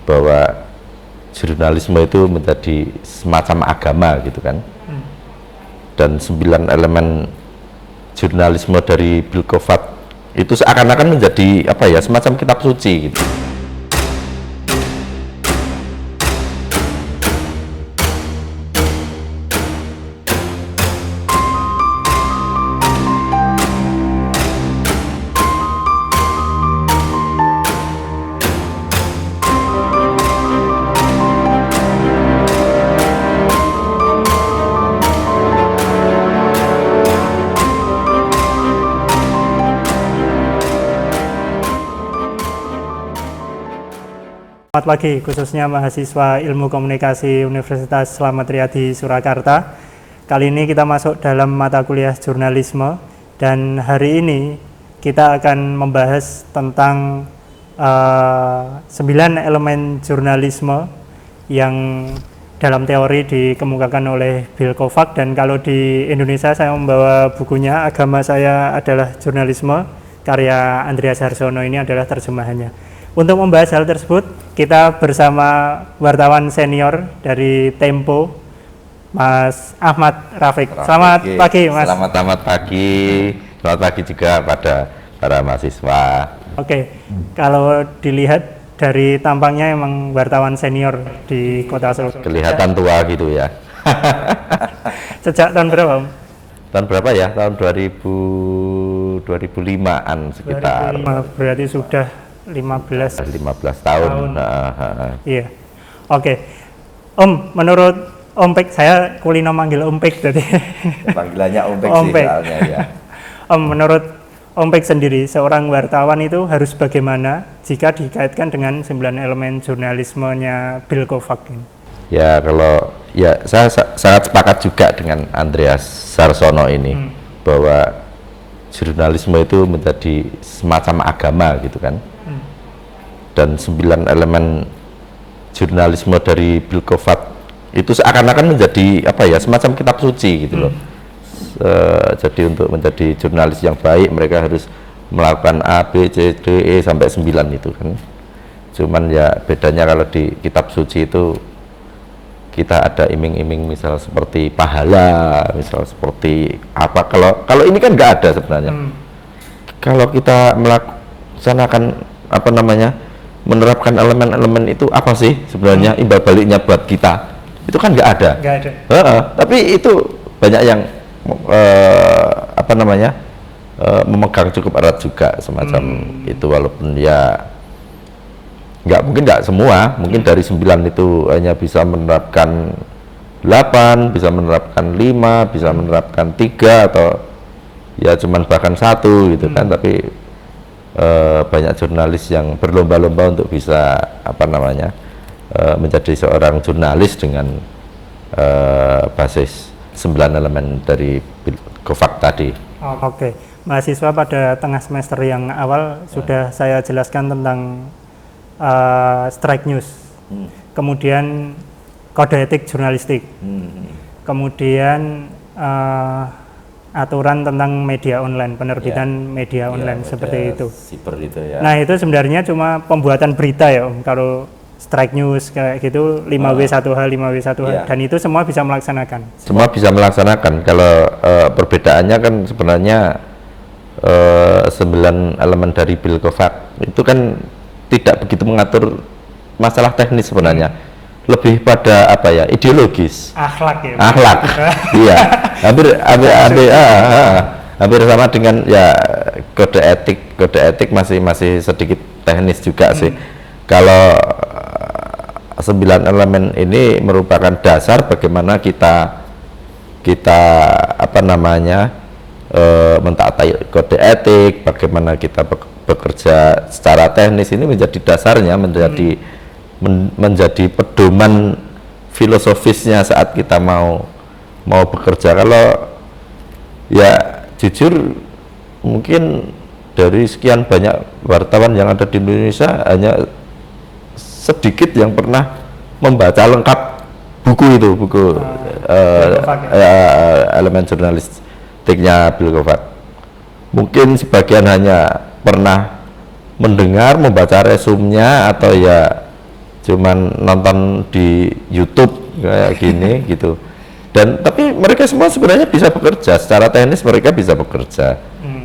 bahwa jurnalisme itu menjadi semacam agama gitu kan. Dan 9 elemen jurnalisme dari Bilkovat itu seakan-akan menjadi apa ya, semacam kitab suci gitu. Selamat pagi, khususnya mahasiswa Ilmu Komunikasi Universitas Slamet Riyadi Surakarta. Kali ini kita masuk dalam mata kuliah jurnalisme, dan hari ini kita akan membahas tentang 9 elemen jurnalisme yang dalam teori dikemukakan oleh Bilkovat. Dan kalau di Indonesia saya membawa bukunya Agama Saya Adalah Jurnalisme, karya Andreas Harsono. Ini adalah terjemahannya. Untuk membahas hal tersebut, kita bersama wartawan senior dari Tempo, Mas Ahmad Rafiq. Selamat pagi, Mas. Selamat pagi juga pada para mahasiswa. Oke, kalau dilihat dari tampangnya emang wartawan senior di Kota Solo. Kelihatan tua gitu ya. Sejak tahun berapa, Om? Tahun berapa ya? Tahun 2005-an sekitar. 2005, berarti sudah 15 tahun. Iya. Oke. Om, menurut Om Pek, saya kulino manggil Om Pek tadi. Panggilannya Om Pek Om sih Pek. soalnya ya. Om, menurut Om Pek sendiri, seorang wartawan itu harus bagaimana jika dikaitkan dengan 9 elemen jurnalismenya Bilkovat ini? Ya, kalau ya saya sangat sepakat juga dengan Andreas Harsono ini bahwa jurnalisme itu menjadi semacam agama gitu kan. Dan 9 elemen jurnalisme dari Bilkovat itu seakan-akan menjadi apa ya, semacam kitab suci gitu loh. Jadi untuk menjadi jurnalis yang baik mereka harus melakukan A, B, C, D, E sampai 9 itu kan. Cuman ya bedanya kalau di kitab suci itu kita ada iming-iming, misal seperti pahala, misal seperti apa. Kalau ini kan nggak ada sebenarnya. Kalau kita melaksanakan apa namanya, menerapkan elemen-elemen itu apa sih sebenarnya imbal baliknya buat kita, itu kan nggak ada. Tapi itu banyak yang apa namanya memegang cukup erat juga semacam itu, walaupun ya nggak semua, mungkin dari 9 itu hanya bisa menerapkan 8, bisa menerapkan 5, bisa menerapkan 3, atau ya cuman bahkan 1 gitu kan. Tapi banyak jurnalis yang berlomba-lomba untuk bisa apa namanya menjadi seorang jurnalis dengan basis 9 elemen dari Bilkovat tadi. Oke. Mahasiswa pada tengah semester yang awal sudah saya jelaskan tentang strike news, kemudian kode etik jurnalistik, kemudian aturan tentang media online, penerbitan media online, seperti itu. Siber itu ya. Nah, itu sebenarnya cuma pembuatan berita ya, Om. Kalau strike news kayak gitu 5W1H, 5W1H, dan itu semua bisa melaksanakan. Semua bisa melaksanakan. Kalau perbedaannya kan sebenarnya 9 elemen dari Bilkovat itu kan tidak begitu mengatur masalah teknis sebenarnya. Lebih pada apa ya, ideologis, akhlak ya, akhlak. Iya, hampir sama dengan ya kode etik masih sedikit teknis juga sih. Kalau 9 elemen ini merupakan dasar bagaimana kita apa namanya mentaati kode etik, bagaimana kita bekerja secara teknis, ini menjadi dasarnya, menjadi pedoman filosofisnya saat kita mau bekerja. Kalau ya jujur mungkin dari sekian banyak wartawan yang ada di Indonesia hanya sedikit yang pernah membaca lengkap buku elemen jurnalistiknya Bilkovat. Mungkin sebagian hanya pernah mendengar, membaca resumnya, atau ya cuman nonton di YouTube kayak gini gitu. Dan tapi mereka semua sebenarnya bisa bekerja secara teknis, mereka bisa bekerja.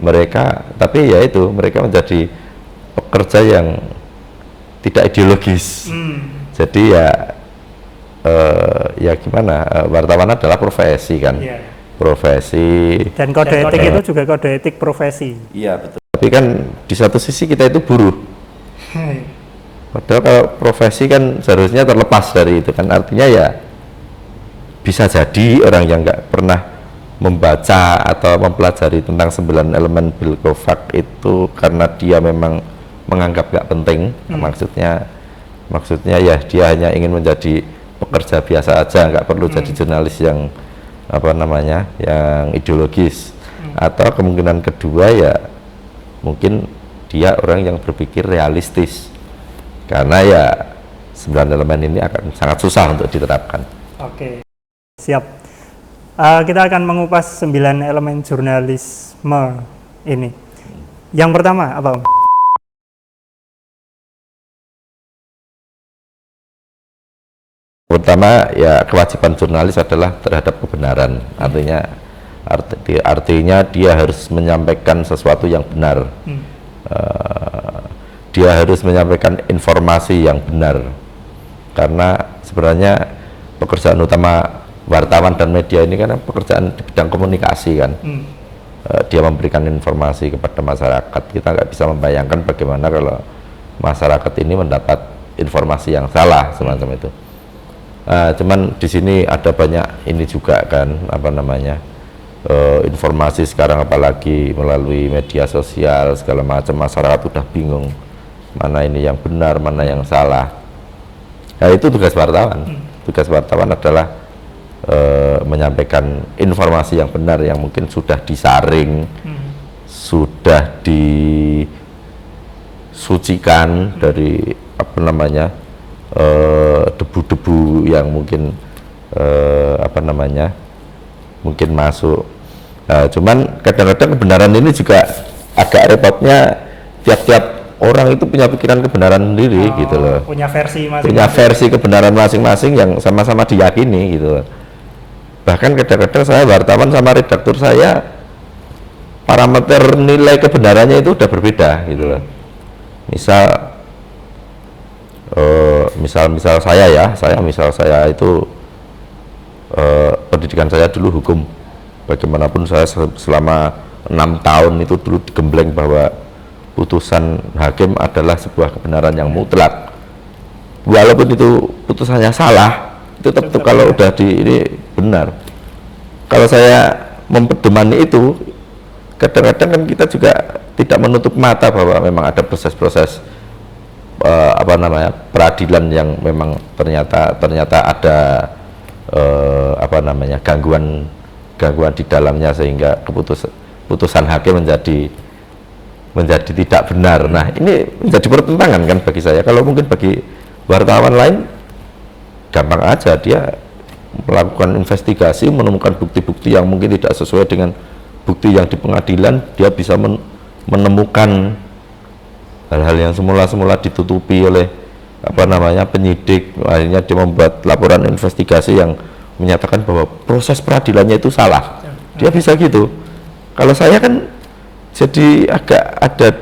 Mereka, tapi ya itu mereka menjadi pekerja yang tidak ideologis. Jadi ya gimana, wartawan adalah profesi kan. Profesi. Dan kode etik itu juga kode etik profesi. Iya betul. Tapi kan di satu sisi kita itu buruh. Padahal kalau profesi kan seharusnya terlepas dari itu kan, artinya ya bisa jadi orang yang nggak pernah membaca atau mempelajari tentang 9 elemen Bilkovac itu karena dia memang menganggap nggak penting. Maksudnya ya dia hanya ingin menjadi pekerja biasa aja, nggak perlu jadi jurnalis yang apa namanya yang ideologis. Atau kemungkinan kedua ya mungkin dia orang yang berpikir realistis, karena ya 9 elemen ini akan sangat susah untuk diterapkan. Oke, siap. Kita akan mengupas 9 elemen jurnalisme ini. Yang pertama apa, Om? Pertama ya kewajiban jurnalis adalah terhadap kebenaran. Artinya dia harus menyampaikan sesuatu yang benar. Dia harus menyampaikan informasi yang benar, karena sebenarnya pekerjaan utama wartawan dan media ini kan pekerjaan di bidang komunikasi kan. Dia memberikan informasi kepada masyarakat. Kita nggak bisa membayangkan bagaimana kalau masyarakat ini mendapat informasi yang salah semacam itu. Cuman di sini ada banyak ini juga kan, apa namanya, informasi sekarang apalagi melalui media sosial segala macam, masyarakat udah bingung mana ini yang benar, mana yang salah. Nah itu tugas wartawan. Tugas wartawan adalah menyampaikan informasi yang benar yang mungkin sudah disaring, sudah disucikan dari apa namanya debu-debu yang mungkin apa namanya mungkin masuk. Cuman kadang-kadang kebenaran ini juga agak repotnya, tiap-tiap orang itu punya pikiran kebenaran sendiri gitu loh. Punya versi masing-masing. Punya versi kebenaran masing-masing yang sama-sama diyakini gitu loh. Bahkan kadang-kadang saya wartawan sama redaktur saya, parameter nilai kebenarannya itu udah berbeda gitu loh. Misal saya itu pendidikan saya dulu hukum. Bagaimanapun saya selama 6 tahun itu dulu digembleng bahwa putusan hakim adalah sebuah kebenaran yang mutlak. Walaupun itu putusannya salah, itu tetap kalau udah ini benar. Kalau saya mempedomani itu, kadang-kadang kan kita juga tidak menutup mata bahwa memang ada proses-proses apa namanya peradilan yang memang ternyata ada apa namanya gangguan di dalamnya, sehingga putusan hakim menjadi tidak benar. Nah ini menjadi pertentangan kan bagi saya. Kalau mungkin bagi wartawan lain gampang aja, dia melakukan investigasi, menemukan bukti-bukti yang mungkin tidak sesuai dengan bukti yang di pengadilan, dia bisa menemukan hal-hal yang semula ditutupi oleh apa namanya penyidik. Akhirnya dia membuat laporan investigasi yang menyatakan bahwa proses peradilannya itu salah. Dia bisa gitu. Kalau saya kan jadi agak ada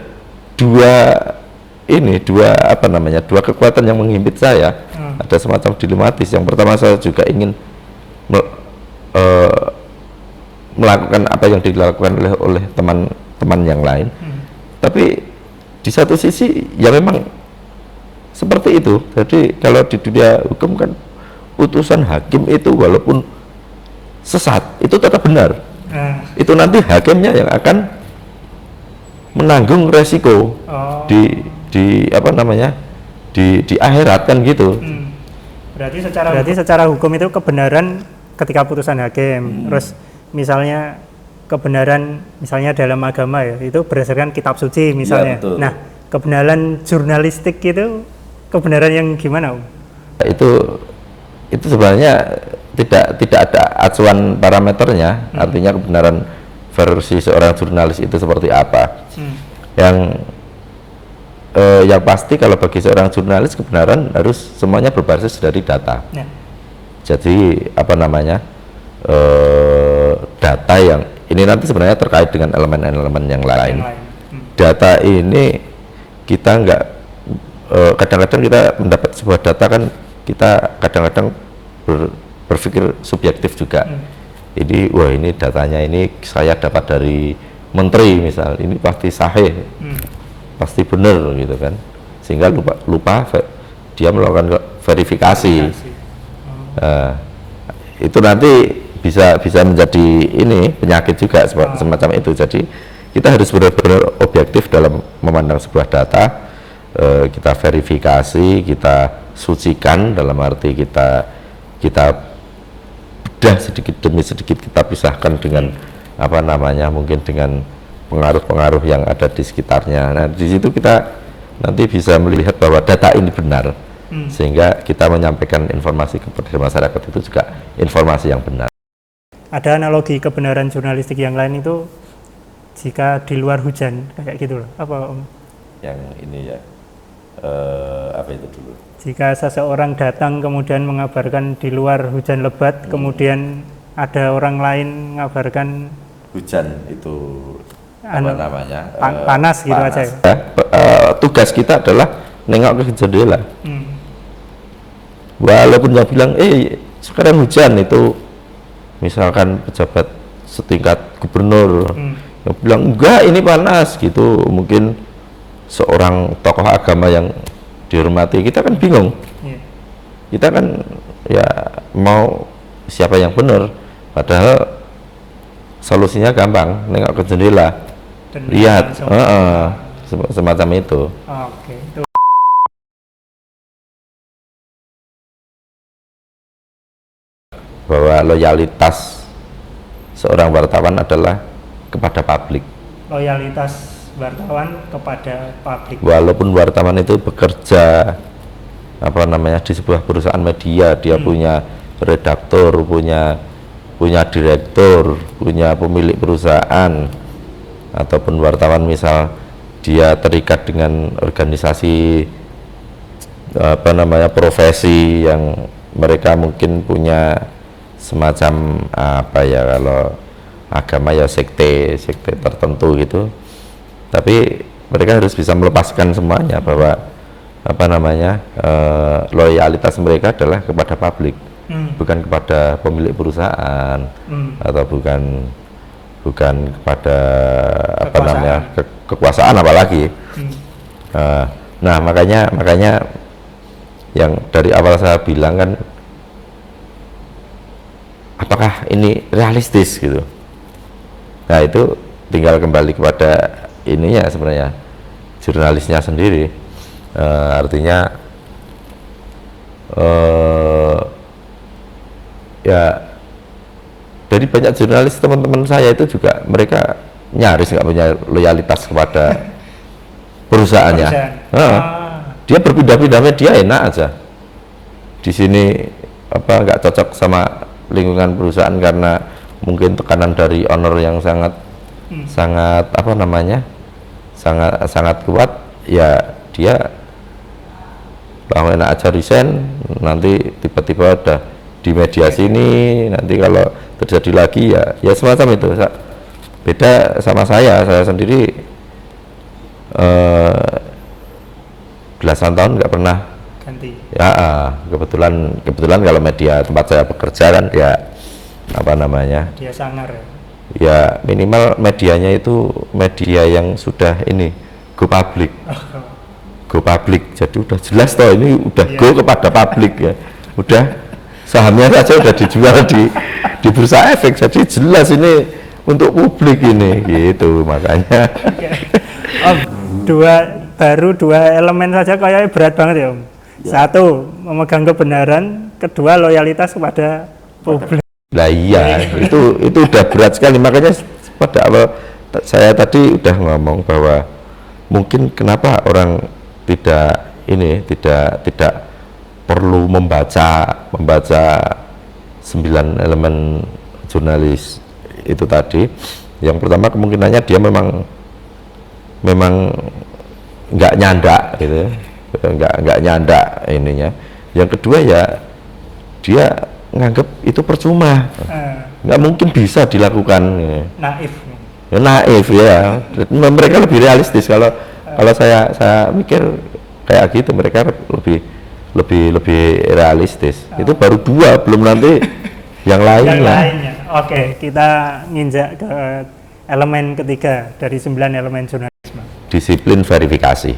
dua kekuatan yang menghimpit saya. Ada semacam dilematis. Yang pertama, saya juga ingin melakukan apa yang dilakukan oleh teman-teman yang lain. Tapi di satu sisi ya memang seperti itu. Jadi kalau di dunia hukum kan putusan hakim itu walaupun sesat itu tetap benar. Itu nanti hakimnya yang akan menanggung resiko di apa namanya di akhirat kan gitu. Berarti secara hukum itu kebenaran ketika putusan hakim. Terus misalnya kebenaran misalnya dalam agama ya, itu berdasarkan kitab suci misalnya. Ya, nah, kebenaran jurnalistik itu kebenaran yang gimana, Om? Itu sebenarnya tidak ada acuan parameternya. Artinya kebenaran versi seorang jurnalis itu seperti apa. Yang yang pasti kalau bagi seorang jurnalis kebenaran harus semuanya berbasis dari data. Ya. Jadi apa namanya, data yang ini nanti sebenarnya terkait dengan elemen-elemen yang lain. Data ini kita nggak, kadang-kadang kita mendapat sebuah data kan kita kadang-kadang berpikir subjektif juga. Jadi wah ini datanya ini saya dapat dari menteri misal, ini pasti sahih, pasti benar gitu kan, sehingga lupa dia melakukan verifikasi. Itu nanti bisa menjadi ini penyakit juga semacam itu. Jadi kita harus benar-benar objektif dalam memandang sebuah data, kita verifikasi, kita sucikan, dalam arti kita bedah sedikit demi sedikit, kita pisahkan dengan apa namanya, mungkin dengan pengaruh-pengaruh yang ada di sekitarnya. Nah di situ kita nanti bisa melihat bahwa data ini benar, sehingga kita menyampaikan informasi kepada masyarakat itu juga informasi yang benar. Ada analogi kebenaran jurnalistik yang lain itu jika di luar hujan kayak gitu loh, apa Om? Yang ini ya, apa itu dulu? Jika seseorang datang kemudian mengabarkan di luar hujan lebat, kemudian ada orang lain mengabarkan hujan itu apa namanya, panas gitu aja ya? Tugas kita adalah nengok ke jendela. Walaupun yang bilang sekarang hujan, itu misalkan pejabat setingkat gubernur yang bilang enggak ini panas gitu, mungkin seorang tokoh agama yang dihormati, kita kan bingung. Kita kan ya mau siapa yang benar, padahal solusinya gampang, nengok ke jendela, lihat, semacam itu. Itu. Bahwa loyalitas seorang wartawan adalah kepada publik. Loyalitas wartawan kepada publik. Walaupun wartawan itu bekerja apa namanya di sebuah perusahaan media, dia punya redaktur, punya direktur, punya pemilik perusahaan, ataupun wartawan misal dia terikat dengan organisasi apa namanya profesi yang mereka mungkin punya semacam apa ya, kalau agama ya sekte tertentu gitu, tapi mereka harus bisa melepaskan semuanya, bahwa apa namanya, loyalitas mereka adalah kepada publik, bukan kepada pemilik perusahaan, atau bukan kepada apa namanya kekuasaan apalagi. Nah makanya yang dari awal saya bilang kan, apakah ini realistis gitu. Nah itu tinggal kembali kepada ininya sebenarnya, jurnalisnya sendiri. Artinya ya dari banyak jurnalis teman-teman saya itu juga mereka nyaris nggak punya loyalitas kepada perusahaannya. Dia berpindah-pindah media enak aja. Di sini apa nggak cocok sama lingkungan perusahaan karena mungkin tekanan dari owner yang sangat apa namanya, sangat kuat, ya dia bahwa enak aja resign, nanti tiba-tiba ada di media sini, nanti kalau terjadi lagi ya semacam itu. Beda sama saya sendiri belasan tahun nggak pernah ganti. Ya kebetulan kalau media tempat saya bekerja kan ya apa namanya, dia sangar ya minimal medianya itu media yang sudah ini go public. Go public, jadi udah jelas toh ini udah go kepada publik ya, udah sahamnya saja udah dijual di bursa efek, jadi jelas ini untuk publik ini gitu. Makanya dua elemen saja kayaknya berat banget ya Om. Satu, memegang kebenaran, kedua loyalitas kepada publik. Nah iya, itu udah berat sekali. Makanya pada awal saya tadi udah ngomong bahwa mungkin kenapa orang tidak perlu membaca 9 elemen jurnalis itu tadi. Yang pertama kemungkinannya dia memang nggak nyandak gitu, nggak nyandak ininya. Yang kedua ya dia nganggap itu percuma, nggak mungkin bisa dilakukan. Naif. Ya, naif ya. Mereka lebih realistis. Kalau saya mikir kayak gitu, mereka lebih realistis. Itu baru 2, belum nanti yang lainnya. Oke, kita nginjak ke elemen ketiga dari 9 elemen jurnalisme. Disiplin verifikasi.